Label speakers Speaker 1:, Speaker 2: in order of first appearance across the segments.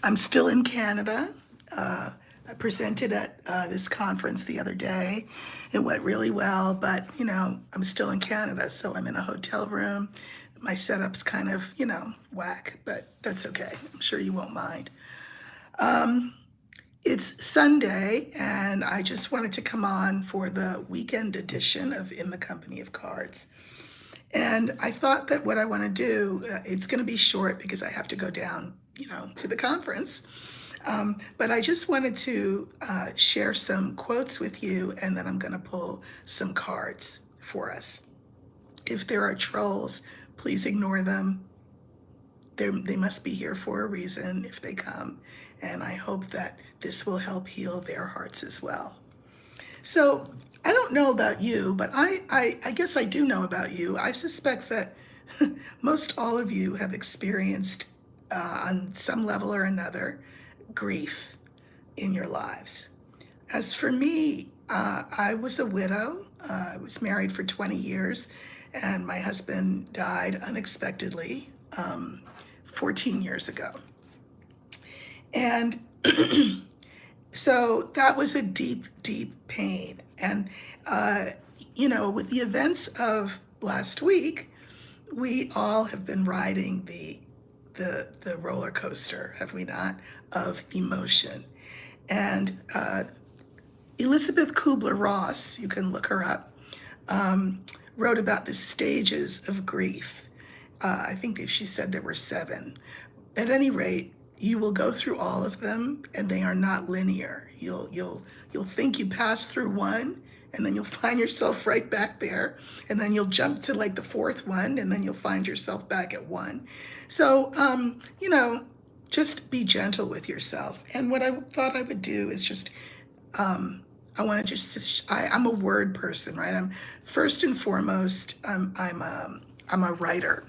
Speaker 1: I'm still in Canada. I presented at this conference the other day. It went really well, but I'm still in Canada, so I'm in a hotel room. My setup's kind of, whack, but that's okay. I'm sure you won't mind. It's Sunday, and I just wanted to come on for the weekend edition of In the Company of Cards. And I thought that what I want to do, it's going to be short because I have to go down, to the conference. But I just wanted to share some quotes with you, and then I'm going to pull some cards for us. If there are trolls, please ignore them. They must be here for a reason if they come. And I hope that this will help heal their hearts as well. So I don't know about you, but I guess I do know about you. I suspect that most all of you have experienced on some level or another grief in your lives. As for me, I was a widow. I was married for 20 years, and my husband died unexpectedly 14 years ago. And so that was a deep, deep pain. And, with the events of last week, we all have been riding the roller coaster, have we not, of emotion. And Elizabeth Kubler-Ross, you can look her up, wrote about the stages of grief. I think she said there were 7. At any rate, you will go through all of them, and they are not linear. You'll think you passed through one, and then you'll find yourself right back there, and then you'll jump to like the 4th one, and then you'll find yourself back at 1. So, just be gentle with yourself. And what I thought I would do is just, I'm a word person, right? I'm first and foremost, I'm a writer.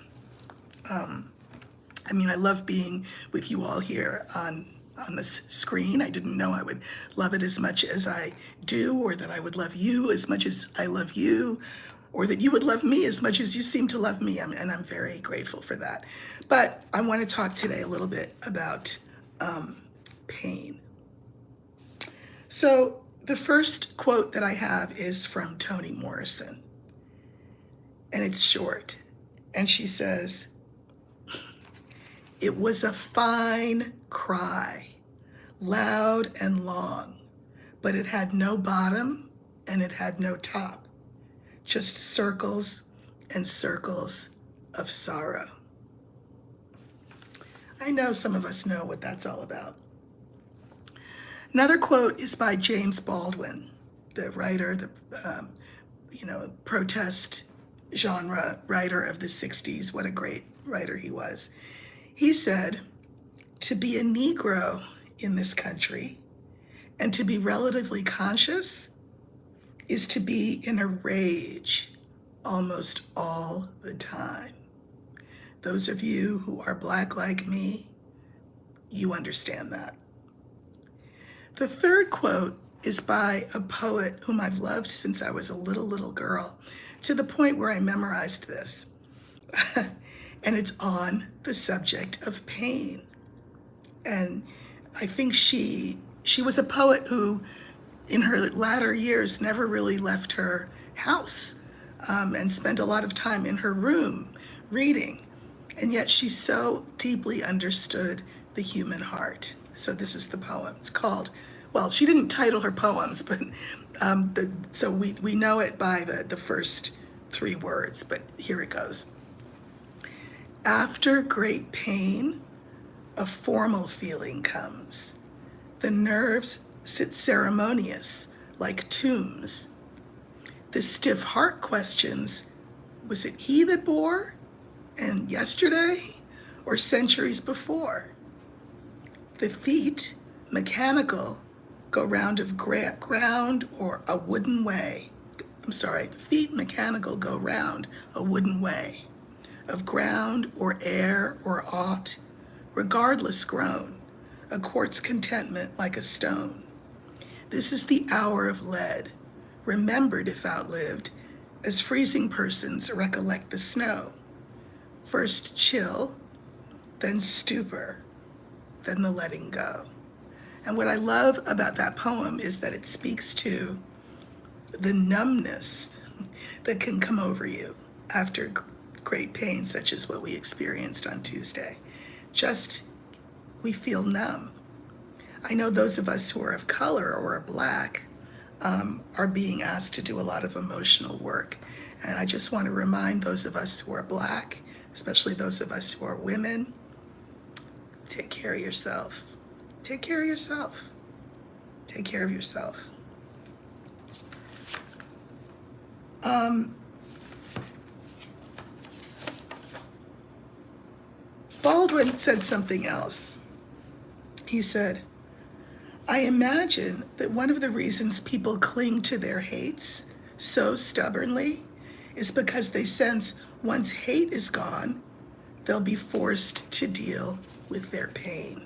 Speaker 1: I love being with you all here on this screen. I didn't know I would love it as much as I do, or that I would love you as much as I love you, or that you would love me as much as you seem to love me, and I'm very grateful for that. But I want to talk today a little bit about pain. So the first quote that I have is from Toni Morrison, and it's short, and she says, "It was a fine cry, loud and long, but it had no bottom and it had no top, just circles and circles of sorrow." I know some of us know what that's all about. Another quote is by James Baldwin, the writer, the protest genre writer of the 60s. What a great writer he was. He said, "To be a Negro in this country and to be relatively conscious is to be in a rage almost all the time." Those of you who are Black like me, you understand that. The third quote is by a poet whom I've loved since I was a little girl, to the point where I memorized this. And it's on the subject of pain. And I think she was a poet who, in her latter years, never really left her house and spent a lot of time in her room reading. And yet she so deeply understood the human heart. So this is the poem. It's called, well, she didn't title her poems, but so we know it by the first 3 words, but here it goes. "After great pain, a formal feeling comes. The nerves sit ceremonious like tombs. The stiff heart questions, was it he that bore? And yesterday, or centuries before? The feet, mechanical, go round of ground or a wooden way. The feet mechanical go round a wooden way, of ground or air or aught, regardless grown, a quartz contentment like a stone. This is the hour of lead, remembered if outlived, as freezing persons recollect the snow. First chill, then stupor, than the letting go. And what I love about that poem is that it speaks to the numbness that can come over you after great pain, such as what we experienced on Tuesday. Just, we feel numb. I know those of us who are of color or are Black are being asked to do a lot of emotional work. And I just want to remind those of us who are Black, especially those of us who are women, take care of yourself. Take care of yourself. Take care of yourself. Baldwin said something else. He said, I imagine that one of the reasons people cling to their hates so stubbornly is because they sense once hate is gone, they'll be forced to deal with their pain.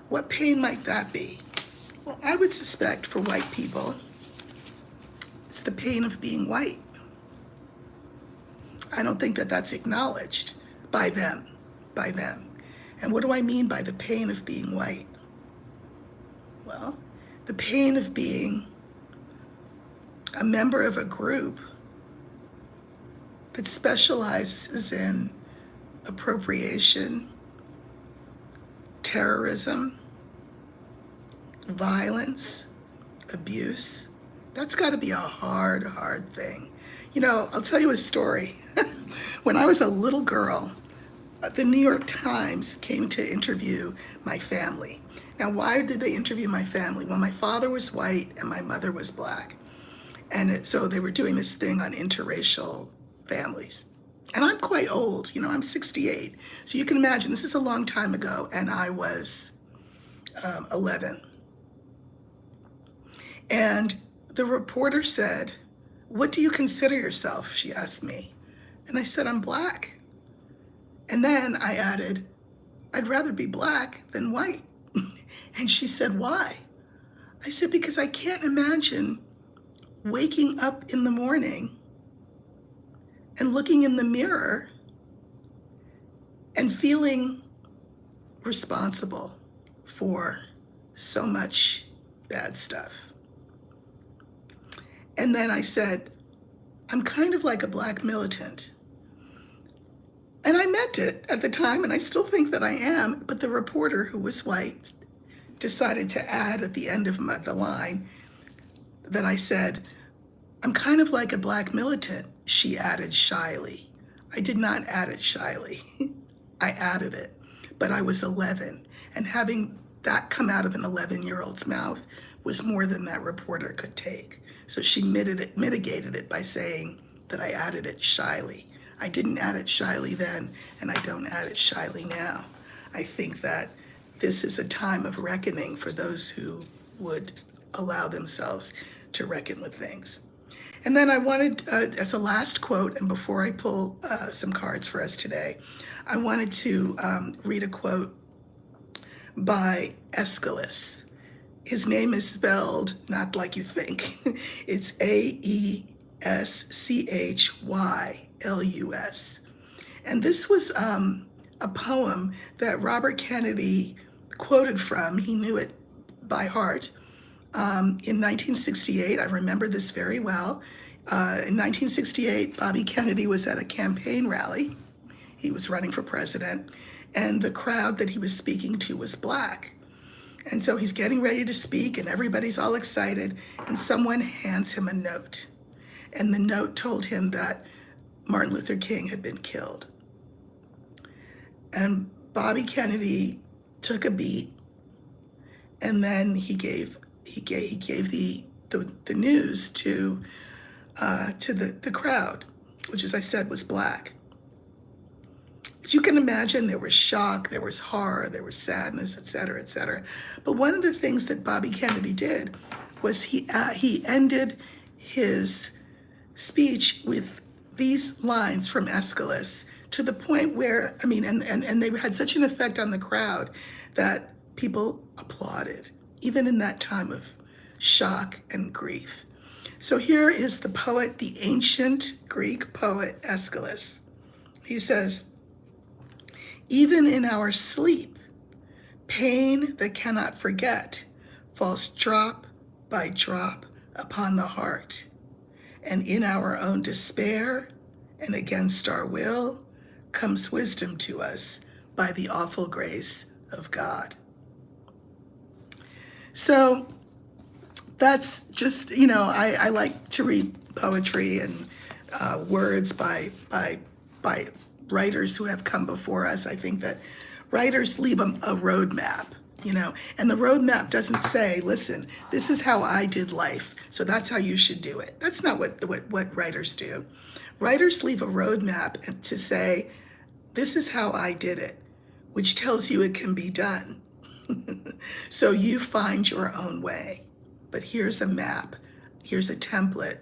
Speaker 1: What pain might that be? Well, I would suspect for white people, it's the pain of being white. I don't think that that's acknowledged by them. And what do I mean by the pain of being white? Well, the pain of being a member of a group that specializes in appropriation, terrorism, violence, abuse. That's got to be a hard thing. You know, I'll tell you a story. When I was a little girl, the New York Times came to interview my family. Now, why did they interview my family? Well, my father was white and my mother was Black. And so they were doing this thing on interracial families. And I'm quite old, you know, I'm 68. So you can imagine, this is a long time ago, and I was 11. And the reporter said, what do you consider yourself? She asked me. And I said, I'm Black. And then I added, I'd rather be Black than white. And she said, why? I said, because I can't imagine waking up in the morning and looking in the mirror and feeling responsible for so much bad stuff. And then I said, I'm kind of like a Black militant. And I meant it at the time, and I still think that I am, but the reporter, who was white, decided to add at the end of the line that I said, I'm kind of like a Black militant, she added shyly. I did not add it shyly. I added it, but I was 11, and having that come out of an 11-year-old's mouth was more than that reporter could take. So she mitigated it by saying that I added it shyly. I didn't add it shyly then, and I don't add it shyly now. I think that this is a time of reckoning for those who would allow themselves to reckon with things. And then I wanted, as a last quote, and before I pull some cards for us today, I wanted to read a quote by Aeschylus. His name is spelled not like you think. It's Aeschylus. And this was a poem that Robert Kennedy quoted from. He knew it by heart. In 1968, I remember this very well. In 1968, Bobby Kennedy was at a campaign rally. He was running for president, and the crowd that he was speaking to was Black. And so he's getting ready to speak, and everybody's all excited, and someone hands him a note. And the note told him that Martin Luther King had been killed. And Bobby Kennedy took a beat, and then he gave the news to the crowd, which, as I said, was Black. As you can imagine, there was shock, there was horror, there was sadness, et cetera, et cetera. But one of the things that Bobby Kennedy did was he ended his speech with these lines from Aeschylus, to the point where, I mean, and they had such an effect on the crowd that people applauded, even in that time of shock and grief. So here is the poet, the ancient Greek poet Aeschylus. He says, even in our sleep, pain that cannot forget falls drop by drop upon the heart, and in our own despair and against our will comes wisdom to us by the awful grace of God. So that's just, I like to read poetry and words by writers who have come before us. I think that writers leave a roadmap, and the roadmap doesn't say, listen, this is how I did life, so that's how you should do it. That's not what writers do. Writers leave a roadmap to say, this is how I did it, which tells you it can be done. So you find your own way. But here's a map, here's a template,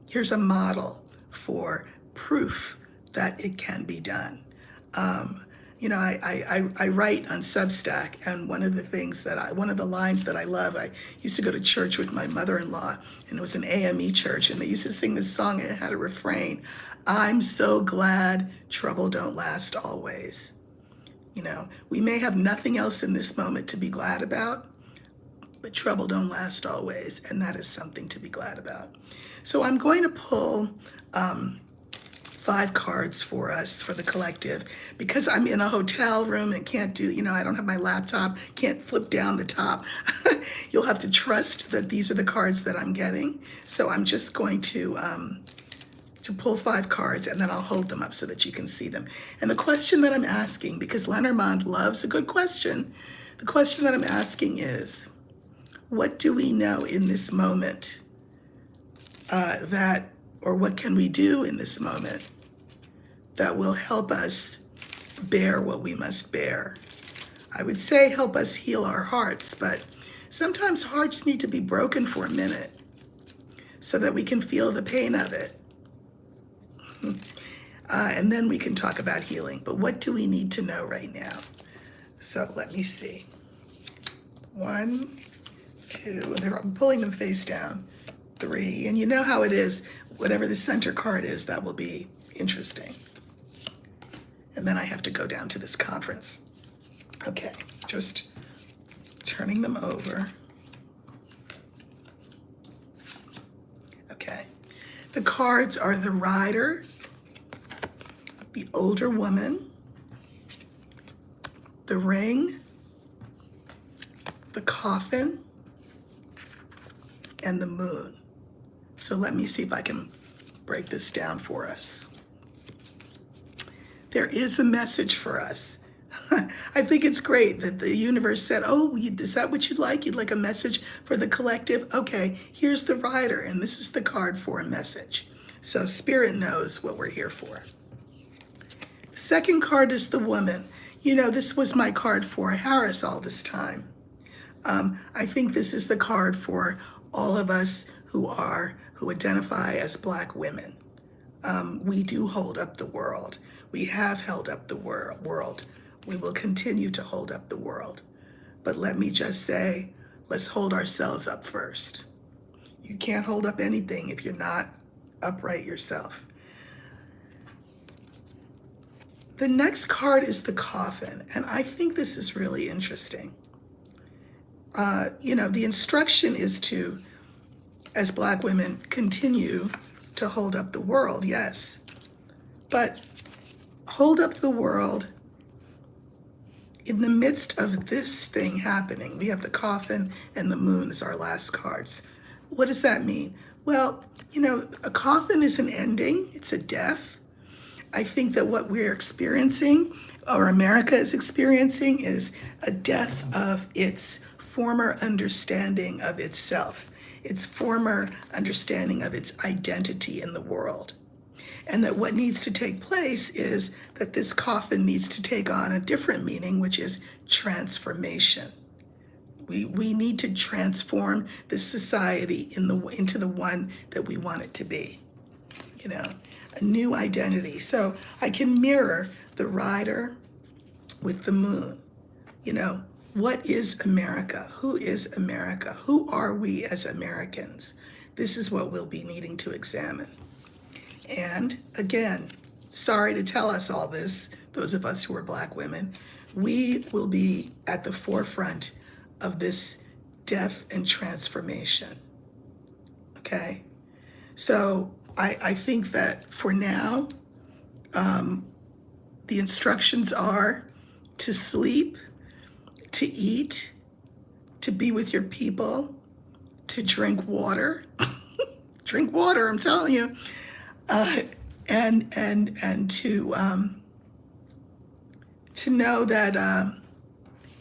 Speaker 1: here's a model for proof that it can be done. I write on Substack, and one of the lines that I love, I used to go to church with my mother-in-law, and it was an AME church, and they used to sing this song, and it had a refrain, I'm so glad trouble don't last always. We may have nothing else in this moment to be glad about, but trouble don't last always, and that is something to be glad about. So I'm going to pull 5 cards for us, for the collective, because I'm in a hotel room and can't do, I don't have my laptop, can't flip down the top. You'll have to trust that these are the cards that I'm getting. So I'm just going to pull 5 cards, and then I'll hold them up so that you can see them. And the question that I'm asking, because Lenormand loves a good question, the question that I'm asking is, what do we know in this moment or what can we do in this moment that will help us bear what we must bear? I would say help us heal our hearts, but sometimes hearts need to be broken for a minute so that we can feel the pain of it. And then we can talk about healing. But what do we need to know right now? So let me see. 1, 2, I'm pulling them face down. 3, and you know how it is, whatever the center card is, that will be interesting. And then I have to go down to this conference. Okay, just turning them over. Okay, the cards are the rider, the older woman, the ring, the coffin, and the moon. So let me see if I can break this down for us. There is a message for us. I think it's great that the universe said, oh, is that what you'd like? You'd like a message for the collective? Okay, here's the rider, and this is the card for a message. So Spirit knows what we're here for. The second card is the woman. This was my card for Harris all this time. I think this is the card for all of us who identify as Black women. We do hold up the world. We have held up the world. We will continue to hold up the world. But let me just say, let's hold ourselves up first. You can't hold up anything if you're not upright yourself. The next card is the coffin, and I think this is really interesting. The instruction is to, as Black women, continue to hold up the world, yes. But hold up the world in the midst of this thing happening. We have the coffin and the moon as our last cards. What does that mean? Well, a coffin is an ending, it's a death. I think that what we're experiencing, or America is experiencing, is a death of its former understanding of itself, its former understanding of its identity in the world. And that what needs to take place is that this coffin needs to take on a different meaning, which is transformation. We need to transform this society into the one that we want it to be, a new identity. So I can mirror the rider with the moon. What is America? Who is America? Who are we as Americans? This is what we'll be needing to examine. And again, sorry to tell us all this, those of us who are Black women, we will be at the forefront of this death and transformation. Okay? So I think that for now, the instructions are to sleep, to eat, to be with your people, to drink water. Drink water, I'm telling you. And to know that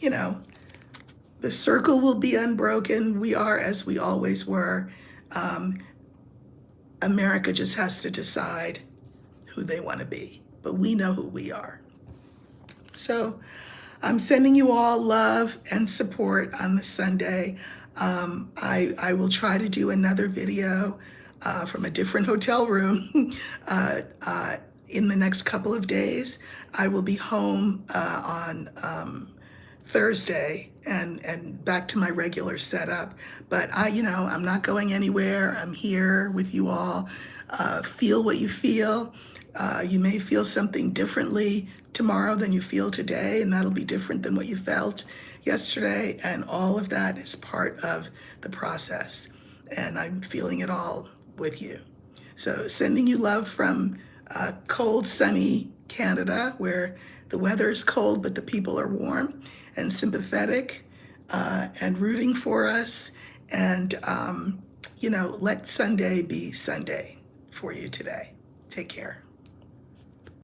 Speaker 1: you know, the circle will be unbroken. We are as we always were. America just has to decide who they want to be, but we know who we are. So I'm sending you all love and support on this Sunday. I will try to do another video from a different hotel room in the next couple of days. I will be home on Thursday and back to my regular setup. But I'm not going anywhere. I'm here with you all. Feel what you feel. You may feel something differently tomorrow than you feel today, and that'll be different than what you felt yesterday. And all of that is part of the process. And I'm feeling it all with you. So sending you love from cold, sunny Canada, where the weather is cold, but the people are warm and sympathetic and rooting for us. And, let Sunday be Sunday for you today. Take care.